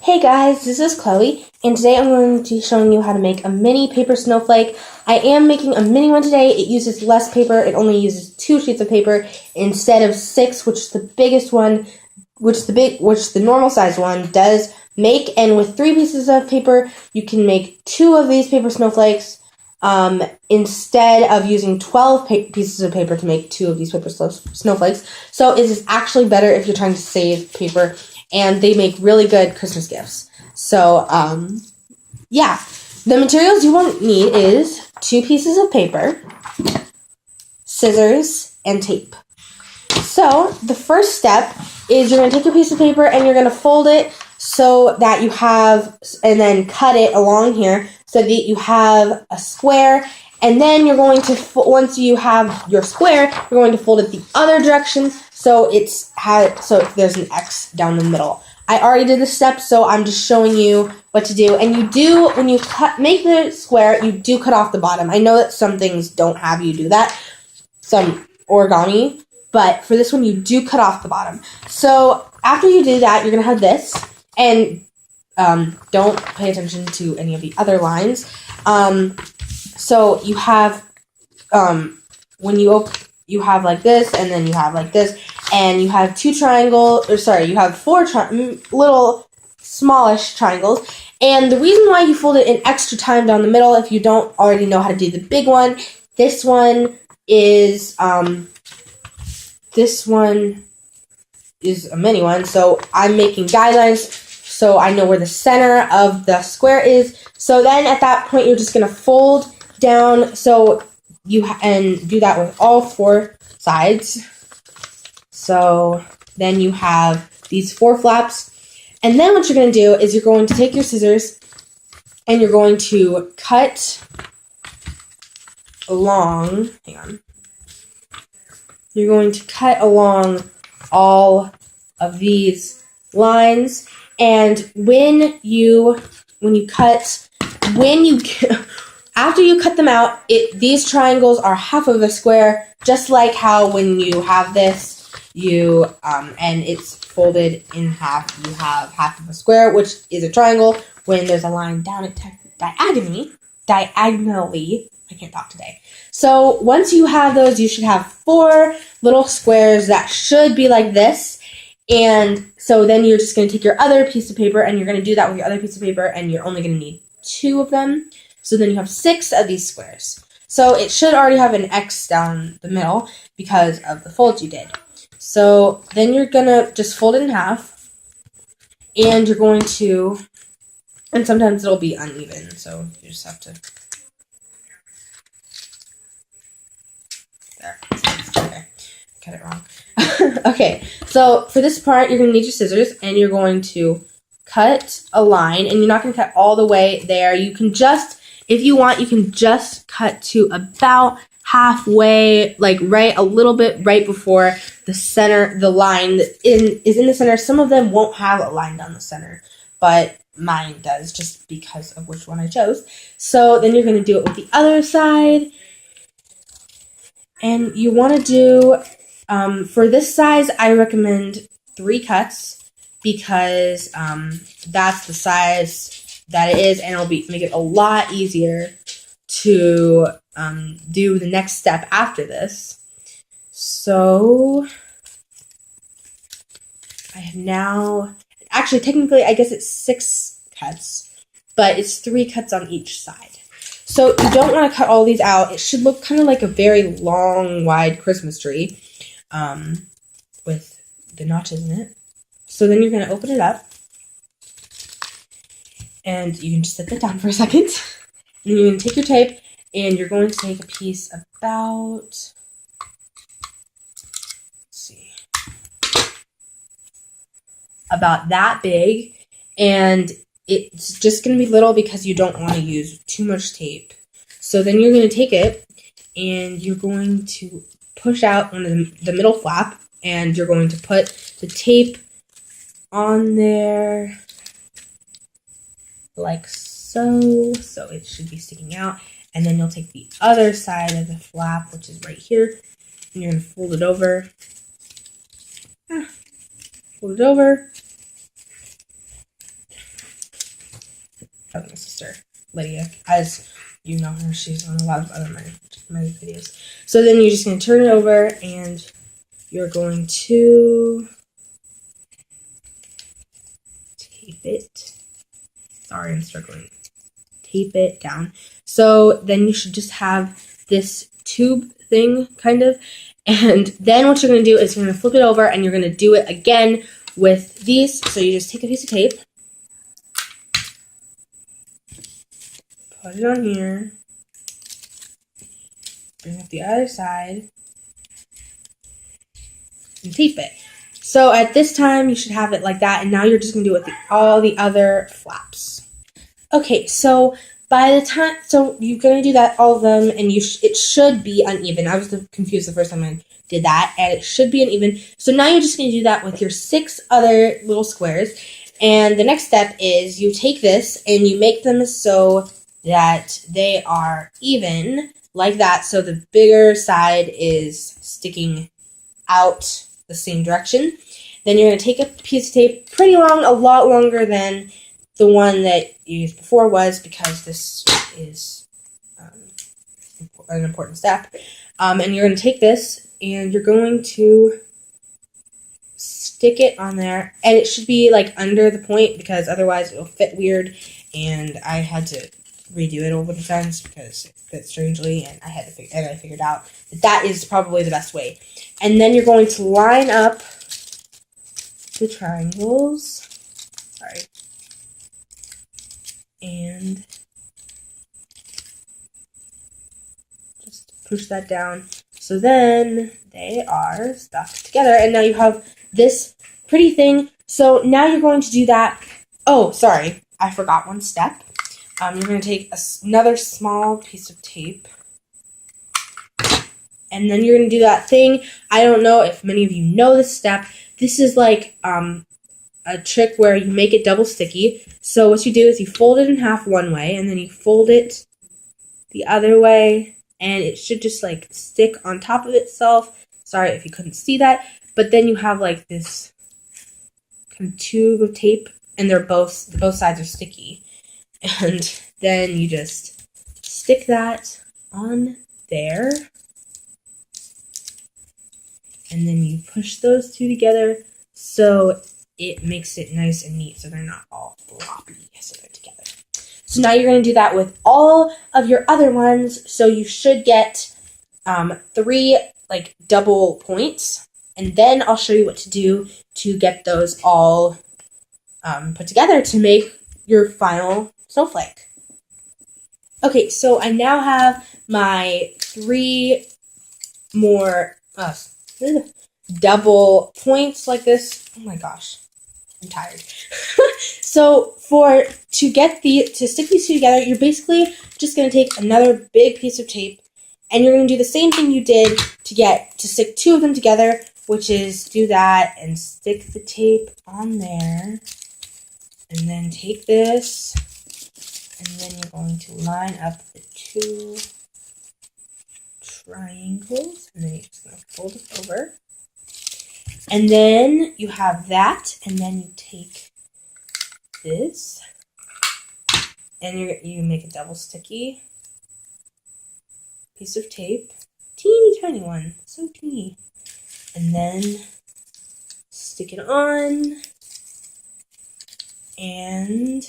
Hey guys, this is Chloe, and today I'm going to be showing you how to make a mini paper snowflake. I am making a mini one today. It uses less paper. It only uses 2 sheets of paper instead of 6, which is the biggest one, which the normal size one does make. And with 3 pieces of paper, you can make 2 of these paper snowflakes instead of using 12 pieces of paper to make 2 of these paper snowflakes. So it is actually better if you're trying to save paper. And they make really good Christmas gifts. So, yeah. The materials you will need is 2 pieces of paper, scissors, and tape. So, the first step is you're going to take your piece of paper and you're going to fold it so that you have, and then cut it along here so that you have a square. And then you're going to, once you have your square, you're going to fold it the other direction so there's an X down the middle. I already did this step, so I'm just showing you what to do. And you do, when you make the square, you do cut off the bottom. I know that some things don't have you do that, some origami, but for this one, you do cut off the bottom. So after you do that, you're going to have this, and don't pay attention to any of the other lines. So you have, when you have like this, and then you have like this, and you have 2 triangles, you have 4 little smallish triangles. And the reason why you fold it an extra time down the middle, if you don't already know how to do the big one, this one is a mini one, so I'm making guidelines so I know where the center of the square is. So then at that point, you're just going to fold down, and do that with all 4 sides. So then you have these 4 flaps. And then what you're going to do is you're going to take your scissors and you're going to cut along, you're going to cut along all of these lines. And after you cut them out, these triangles are half of a square, just like how when you have this, and it's folded in half, you have half of a square, which is a triangle. When there's a line down it diagonally, I can't talk today. So once you have those, you should have 4 little squares that should be like this. And so then you're just going to take your other piece of paper, and you're going to do that with your other piece of paper, and you're only going to need 2 of them. So then you have 6 of these squares. So it should already have an X down the middle because of the folds you did. So then you're going to just fold it in half, and you're going to, and sometimes it'll be uneven, so you just have to, there, okay, cut it wrong. Okay, so for this part, you're going to need your scissors, and you're going to cut a line, and you're not going to cut all the way there. You can just, if you want, you can just cut to about halfway, like a little bit right before the center, the line that is in the center. Some of them won't have a line down the center, but mine does, just because of which one I chose. So then you're going to do it with the other side. And you want to do, for this size, I recommend 3 cuts, because that's the size that it is, and it'll make it a lot easier to do the next step after this. So I have now, actually technically I guess it's 6 cuts, but it's 3 cuts on each side. So you don't want to cut all these out. It should look kind of like a very long, wide Christmas tree with the notches in it. So then you're going to open it up, and you can just set that down for a second. And you're going to take your tape, and you're going to take a piece about, about that big, and it's just going to be little because you don't want to use too much tape. So then you're going to take it, and you're going to push out one of the middle flap, and you're going to put the tape on there like so it should be sticking out. And then you'll take the other side of the flap, which is right here, and you're going to fold it over, fold it over, my sister, Lydia, as you know her. She's on a lot of other my videos. So then you're just going to turn it over, and you're going to tape it. Sorry, I'm struggling. Tape it down. So then you should just have this tube thing, kind of. And then what you're going to do is you're going to flip it over, and you're going to do it again with these. So you just take a piece of tape, put it on here, bring up the other side, and tape it. So at this time, you should have it like that, and now you're just going to do it with all the other flaps. Okay, so by the time, so you're going to do that, all of them, and it should be uneven. I was confused the first time I did that, and it should be uneven. So now you're just going to do that with your 6 other little squares, and the next step is you take this, and you make them so that they are even, like that, so the bigger side is sticking out the same direction. Then you're going to take a piece of tape, pretty long, a lot longer than the one that you used before was, because this is an important step. And you're going to take this, and you're going to stick it on there, and it should be like under the point, because otherwise it will fit weird, and I had to redo it over the times because it fit strangely, and I figured out that is probably the best way. And then you're going to line up the triangles. Sorry. And just push that down. So then they are stuck together, and now you have this pretty thing. So now you're going to do that. Oh, sorry, I forgot one step. You're going to take another small piece of tape, and then you're going to do that thing. I don't know if many of you know this step. This is like a trick where you make it double sticky. So what you do is you fold it in half one way, and then you fold it the other way, and it should just like stick on top of itself. Sorry if you couldn't see that, but then you have like this kind of tube of tape, and both sides are sticky. And then you just stick that on there, and then you push those two together so it makes it nice and neat, so they're not all floppy, so they're together. So now you're going to do that with all of your other ones, so you should get 3 like double points, and then I'll show you what to do to get those all put together to make your final snowflake. Okay, so I now have my 3 more double points like this. Oh my gosh, I'm tired. So to stick these two together, you're basically just going to take another big piece of tape, and you're going to do the same thing you did to stick 2 of them together, which is do that and stick the tape on there, and then take this, and then you're going to line up the 2 triangles, and then you're just going to fold it over. And then you have that, and then you take this, and you make a double sticky piece of tape, teeny tiny one, so teeny, and then stick it on, and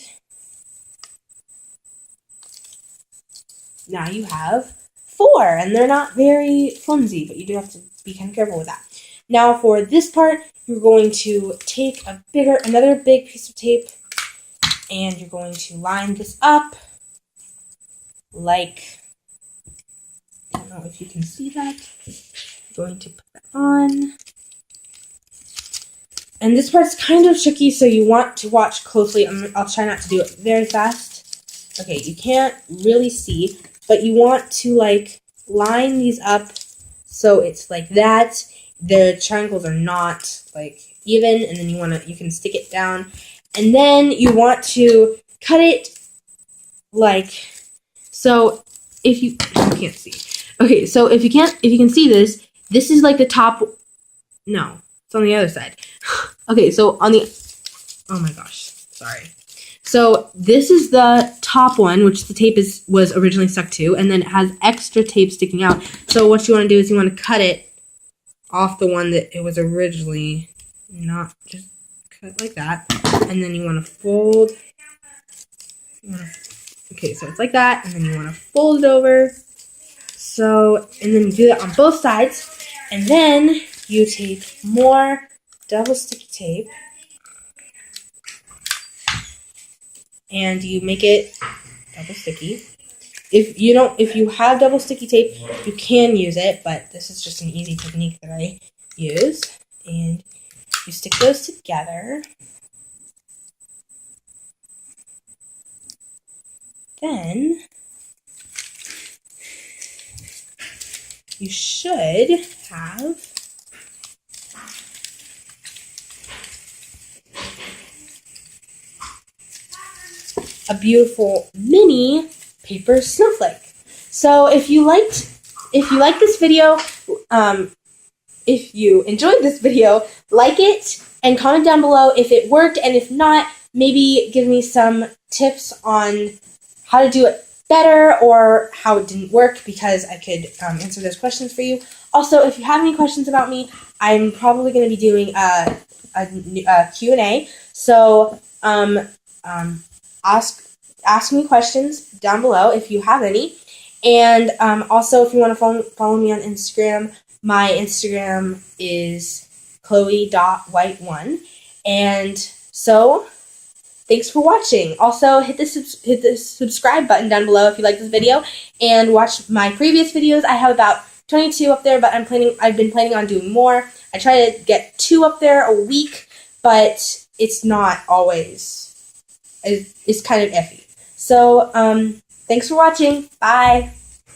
now you have 4, and they're not very flimsy, but you do have to be kind of careful with that. Now for this part, you're going to take another big piece of tape, and you're going to line this up like, I don't know if you can see that. You're going to put that on. And this part's kind of tricky, so you want to watch closely. I'll try not to do it very fast. Okay, you can't really see, but you want to like line these up so it's like that. The triangles are not like even, and then you can stick it down, and then you want to cut it like so. If you can't see, okay, so if you can see this is like the top. No, it's on the other side. Okay, so oh my gosh, sorry. So this is the top one, which the tape was originally stuck to, and then it has extra tape sticking out. So what you want to do is you want to cut it off the one that it was originally, not just cut like that, and then you want to fold. Okay, so it's like that, and then you want to fold it over. So, and then you do that on both sides, and then you take more double sticky tape, and you make it double sticky. If you have double sticky tape, you can use it, but this is just an easy technique that I use. And you stick those together. Then you should have a beautiful mini paper snowflake. So if you liked this video, if you enjoyed this video, like it and comment down below if it worked, and if not, maybe give me some tips on how to do it better or how it didn't work, because I could answer those questions for you. Also, if you have any questions about me, I'm probably going to be doing a Q&A. So ask me questions down below if you have any. And also, if you want to follow me on Instagram, my Instagram is chloe.white1. And so, thanks for watching. Also, hit the subscribe button down below if you like this video, and watch my previous videos. I have about 22 up there, but I've been planning on doing more. I try to get 2 up there a week, but it's not always. It's kind of iffy. So, thanks for watching. Bye.